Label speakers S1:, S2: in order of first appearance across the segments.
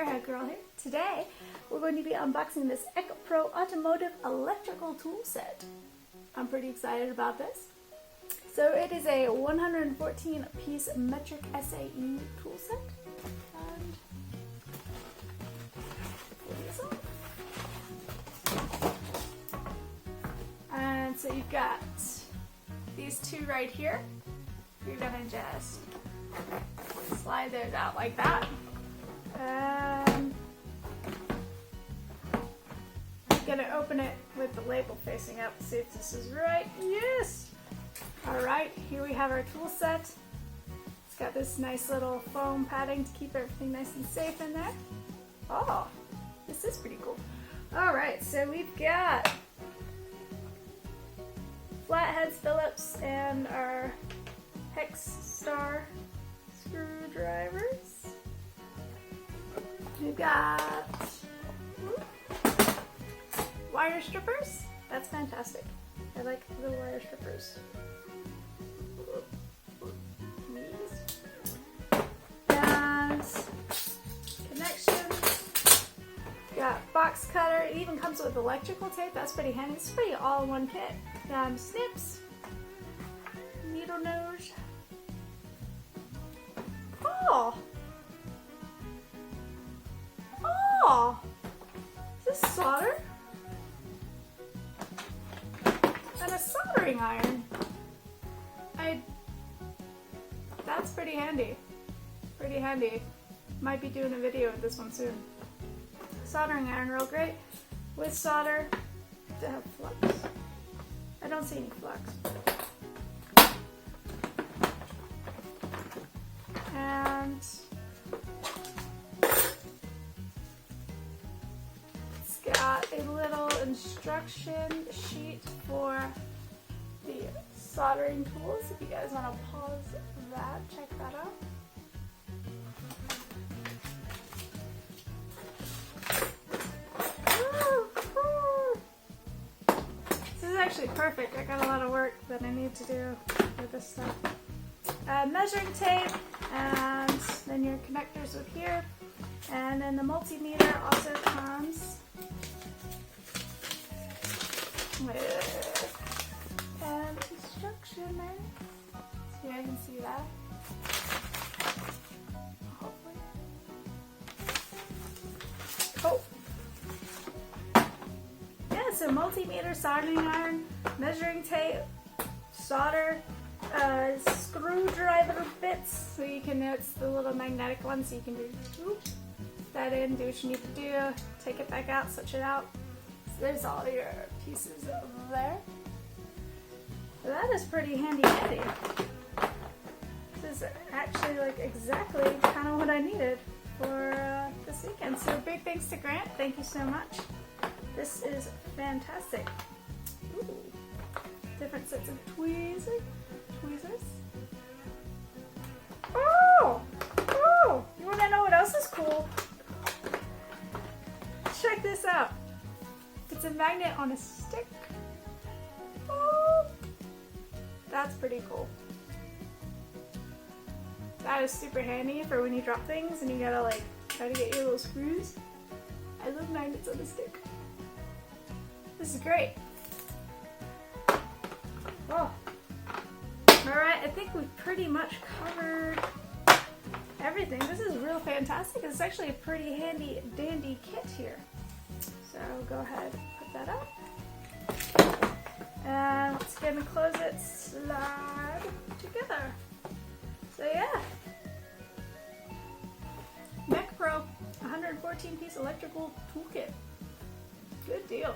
S1: Gearheadgirl here. Today we're going to be unboxing this Pro Automotive electrical tool set. I'm pretty excited about this. So it is a 114 piece metric SAE tool set. And pull these off. And so you've got these two right here. You're gonna just slide those out like that. And I'm gonna open it with the label facing up to see if this is right. Yes! Alright, here we have our tool set. It's got this nice little foam padding to keep everything nice and safe in there. Oh, this is pretty cool. Alright, so we've got flatheads, Phillips, and our hex star screwdrivers. We've got wire strippers. That's fantastic. I like the wire strippers. And connections. Got box cutter. It even comes with electrical tape. That's pretty handy. It's pretty all-in-one kit. Snips. Needle nose. Oh! Oh! Is this solder? And a soldering iron. That's pretty handy. Pretty handy. Might be doing a video of this one soon. Soldering iron, real great. With solder to have flux. I don't see any flux. And it's got a little instruction sheet for the soldering tools. If you guys want to pause that, check that out. This is actually perfect. I got a lot of work that I need to do with this stuff. Measuring tape, and then your connectors with here, and then the multimeter also comes with an instruction there. See, I can see that. Hopefully. Oh! Yeah, so multimeter, soldering iron, measuring tape, solder, screwdriver bits, so you can, it's the little magnetic one, so you can do that in, do what you need to do, take it back out, switch it out. So there's all your pieces over there. So that is pretty handy. This is actually like exactly kind of what I needed for this weekend. So big thanks to Grant, thank you so much. This is fantastic. Ooh. Different sets of tweezers. Oh! Oh! You want to know what else is cool? Check this out. It's a magnet on a stick. Oh! That's pretty cool. That is super handy for when you drop things and you gotta like try to get your little screws. I love magnets on a stick. This is great. Oh. Alright, I think we've pretty much covered everything. This is real fantastic. It's actually a pretty handy dandy kit here. So go ahead, put that up. And let's get to close it, slide together. So yeah. Pro 114 piece electrical toolkit. Good deal.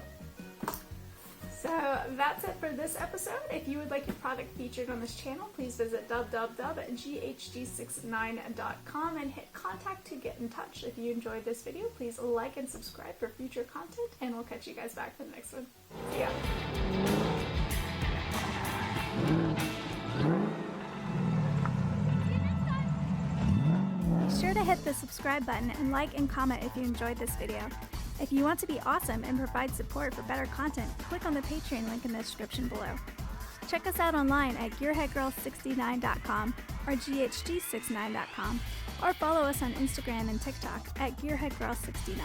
S1: So that's it for this episode. If you would like your product featured on this channel, please visit www.GHG2NZ.com and hit contact to get in touch. If you enjoyed this video, please like and subscribe for future content, and we'll catch you guys back for the next one. See ya. Be sure to hit the subscribe button and like and comment if you enjoyed this video. If you want to be awesome and provide support for better content, click on the Patreon link in the description below. Check us out online at Gearheadgirl69.com or GHG69.com or follow us on Instagram and TikTok at GearheadGirl69.